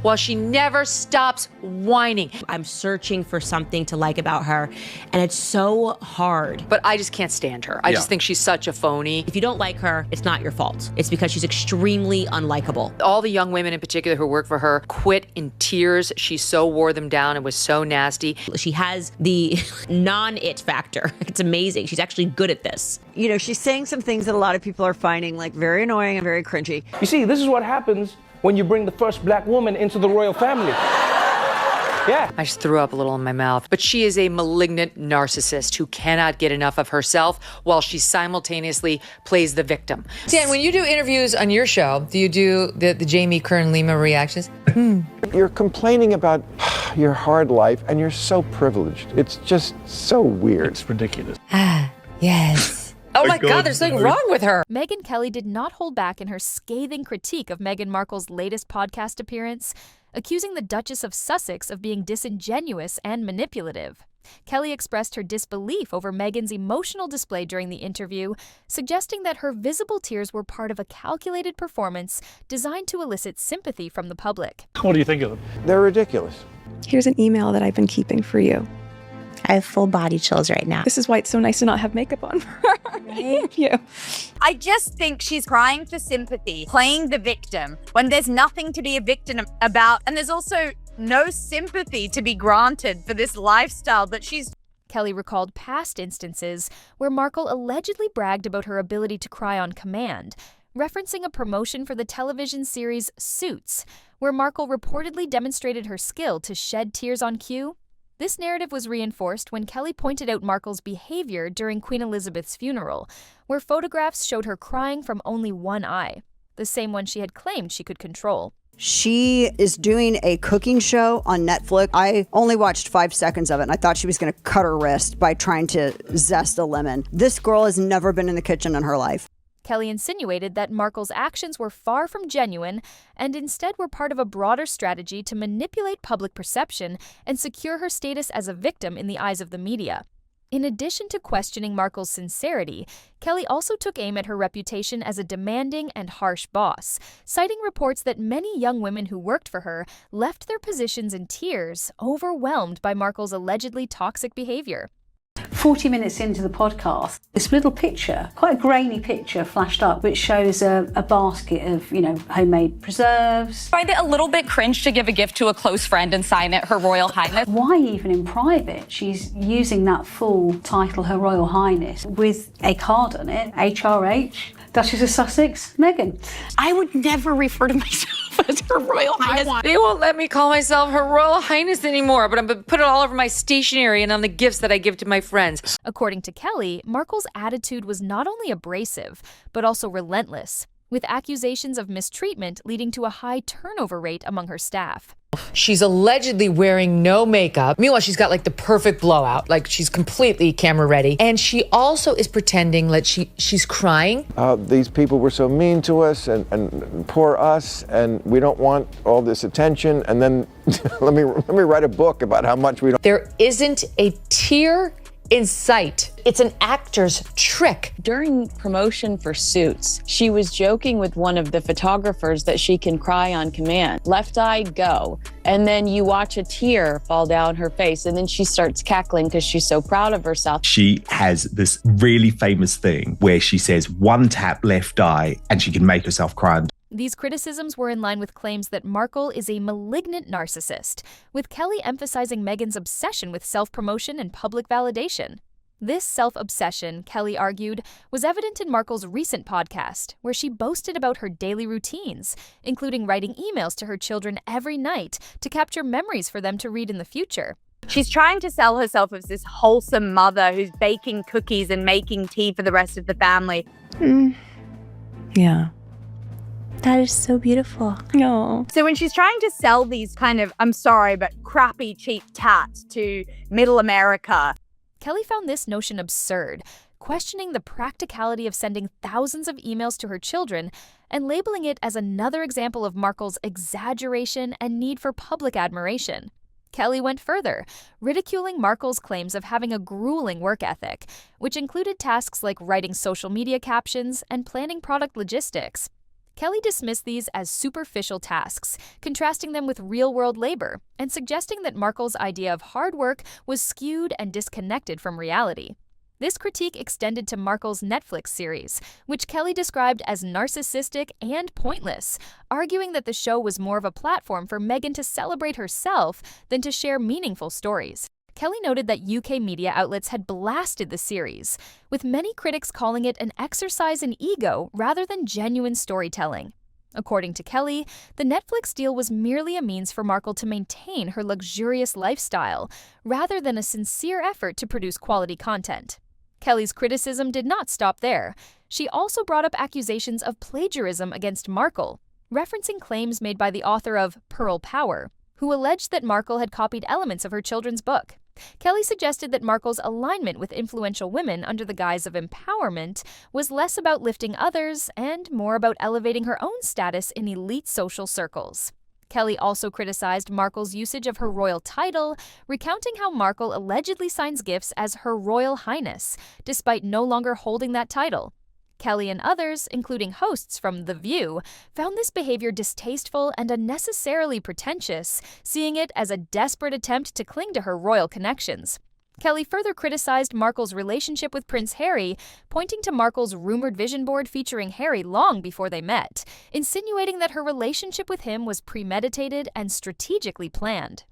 while she never stops whining. I'm searching for something to like about her, and it's so hard. But I just can't stand her. I just think she's such a phony. If you don't like her, it's not your fault. It's because she's extremely unlikable. All the young women in particular who work for her quit in tears. She so wore them down and was so nasty. She has the non-it factor. It's amazing. She's actually good at this. You know, she's saying some things that a lot of people are finding like very annoying and very cringy. You see, this is what happens when you bring the first black woman into the royal family. Yeah. I just threw up a little in my mouth. But she is a malignant narcissist who cannot get enough of herself while she simultaneously plays the victim. Dan, when you do interviews on your show, do you do the Jamie Kern-Lima reactions? You're complaining about your hard life and you're so privileged. It's just so weird. It's ridiculous. Yes. Oh my God, there's something wrong with her. Megyn Kelly did not hold back in her scathing critique of Meghan Markle's latest podcast appearance, accusing the Duchess of Sussex of being disingenuous and manipulative. Kelly expressed her disbelief over Meghan's emotional display during the interview, suggesting that her visible tears were part of a calculated performance designed to elicit sympathy from the public. What do you think of them? They're ridiculous. Here's an email that I've been keeping for you. I have full body chills right now. This is why it's so nice to not have makeup on for her. Thank you. I just think she's crying for sympathy, playing the victim, when there's nothing to be a victim about, and there's also no sympathy to be granted for this lifestyle that she's... Kelly recalled past instances where Markle allegedly bragged about her ability to cry on command, referencing a promotion for the television series Suits, where Markle reportedly demonstrated her skill to shed tears on cue. This narrative was reinforced when Kelly pointed out Markle's behavior during Queen Elizabeth's funeral, where photographs showed her crying from only one eye, the same one she had claimed she could control. She is doing a cooking show on Netflix. I only watched 5 seconds of it, and I thought she was going to cut her wrist by trying to zest a lemon. This girl has never been in the kitchen in her life. Kelly insinuated that Markle's actions were far from genuine and instead were part of a broader strategy to manipulate public perception and secure her status as a victim in the eyes of the media. In addition to questioning Markle's sincerity, Kelly also took aim at her reputation as a demanding and harsh boss, citing reports that many young women who worked for her left their positions in tears, overwhelmed by Markle's allegedly toxic behavior. 40 minutes into the podcast, this little picture, quite a grainy picture, flashed up, which shows a basket of, homemade preserves. I find it a little bit cringe to give a gift to a close friend and sign it Her Royal Highness. Why even in private? She's using that full title, Her Royal Highness, with a card on it, HRH, Duchess of Sussex, Megyn. I would never refer to myself as Her Royal Highness. They won't let me call myself Her Royal Highness anymore, but I'm going to put it all over my stationery and on the gifts that I give to my friends. According to Kelly, Markle's attitude was not only abrasive, but also relentless, with accusations of mistreatment leading to a high turnover rate among her staff. She's allegedly wearing no makeup. Meanwhile, she's got like the perfect blowout. Like she's completely camera ready. And she also is pretending that she's crying. These people were so mean to us and poor us, and we don't want all this attention. And then let me write a book about how much we don't. There isn't a tear in sight. It's an actor's trick. During promotion for Suits, she was joking with one of the photographers that she can cry on command. Left eye, go. And then you watch a tear fall down her face, and then she starts cackling because she's so proud of herself. She has this really famous thing where she says one tap left eye and she can make herself cry. These criticisms were in line with claims that Markle is a malignant narcissist, with Kelly emphasizing Meghan's obsession with self-promotion and public validation. This self-obsession, Kelly argued, was evident in Markle's recent podcast, where she boasted about her daily routines, including writing emails to her children every night to capture memories for them to read in the future. She's trying to sell herself as this wholesome mother who's baking cookies and making tea for the rest of the family. Yeah. That is so beautiful. No. So when she's trying to sell these kind of, I'm sorry, but crappy, cheap tats to middle America, Kelly found this notion absurd, questioning the practicality of sending thousands of emails to her children and labeling it as another example of Markle's exaggeration and need for public admiration. Kelly went further, ridiculing Markle's claims of having a grueling work ethic, which included tasks like writing social media captions and planning product logistics. Kelly dismissed these as superficial tasks, contrasting them with real-world labor, and suggesting that Markle's idea of hard work was skewed and disconnected from reality. This critique extended to Markle's Netflix series, which Kelly described as narcissistic and pointless, arguing that the show was more of a platform for Megyn to celebrate herself than to share meaningful stories. Kelly noted that UK media outlets had blasted the series, with many critics calling it an exercise in ego rather than genuine storytelling. According to Kelly, the Netflix deal was merely a means for Markle to maintain her luxurious lifestyle, rather than a sincere effort to produce quality content. Kelly's criticism did not stop there. She also brought up accusations of plagiarism against Markle, referencing claims made by the author of Pearl Power, who alleged that Markle had copied elements of her children's book. Kelly suggested that Markle's alignment with influential women under the guise of empowerment was less about lifting others and more about elevating her own status in elite social circles. Kelly also criticized Markle's usage of her royal title, recounting how Markle allegedly signs gifts as Her Royal Highness, despite no longer holding that title. Kelly and others, including hosts from The View, found this behavior distasteful and unnecessarily pretentious, seeing it as a desperate attempt to cling to her royal connections. Kelly further criticized Markle's relationship with Prince Harry, pointing to Markle's rumored vision board featuring Harry long before they met, insinuating that her relationship with him was premeditated and strategically planned.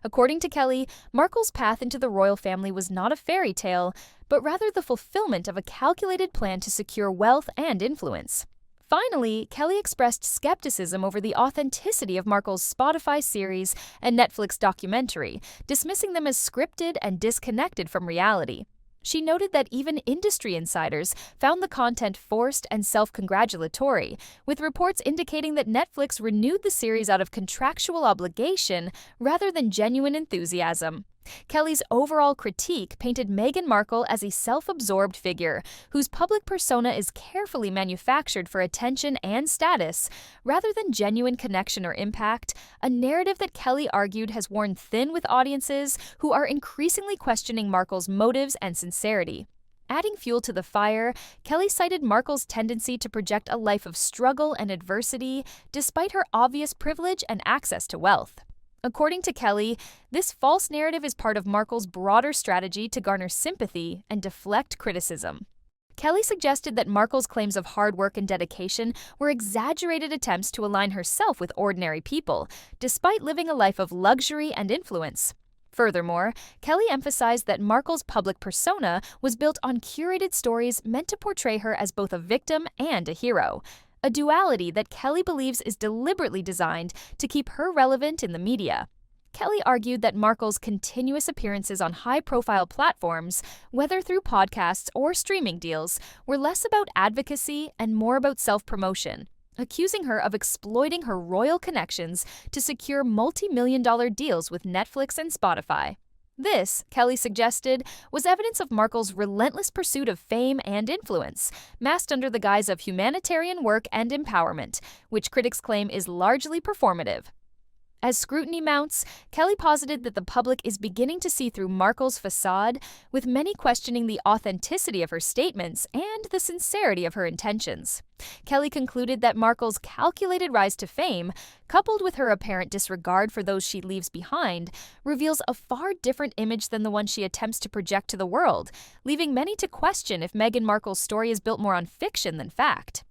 According to Kelly, Markle's path into the royal family was not a fairy tale, but rather the fulfillment of a calculated plan to secure wealth and influence. Finally, Kelly expressed skepticism over the authenticity of Markle's Spotify series and Netflix documentary, dismissing them as scripted and disconnected from reality. She noted that even industry insiders found the content forced and self-congratulatory, with reports indicating that Netflix renewed the series out of contractual obligation rather than genuine enthusiasm. Kelly's overall critique painted Meghan Markle as a self-absorbed figure whose public persona is carefully manufactured for attention and status, rather than genuine connection or impact, a narrative that Kelly argued has worn thin with audiences who are increasingly questioning Markle's motives and sincerity. Adding fuel to the fire, Kelly cited Markle's tendency to project a life of struggle and adversity despite her obvious privilege and access to wealth. According to Kelly, this false narrative is part of Markle's broader strategy to garner sympathy and deflect criticism. Kelly suggested that Markle's claims of hard work and dedication were exaggerated attempts to align herself with ordinary people, despite living a life of luxury and influence. Furthermore, Kelly emphasized that Markle's public persona was built on curated stories meant to portray her as both a victim and a hero, a duality that Kelly believes is deliberately designed to keep her relevant in the media. Kelly argued that Markle's continuous appearances on high-profile platforms, whether through podcasts or streaming deals, were less about advocacy and more about self-promotion, accusing her of exploiting her royal connections to secure multi-million-dollar deals with Netflix and Spotify. This, Kelly suggested, was evidence of Markle's relentless pursuit of fame and influence, masked under the guise of humanitarian work and empowerment, which critics claim is largely performative. As scrutiny mounts, Kelly posited that the public is beginning to see through Markle's facade, with many questioning the authenticity of her statements and the sincerity of her intentions. Kelly concluded that Markle's calculated rise to fame, coupled with her apparent disregard for those she leaves behind, reveals a far different image than the one she attempts to project to the world, leaving many to question if Meghan Markle's story is built more on fiction than fact.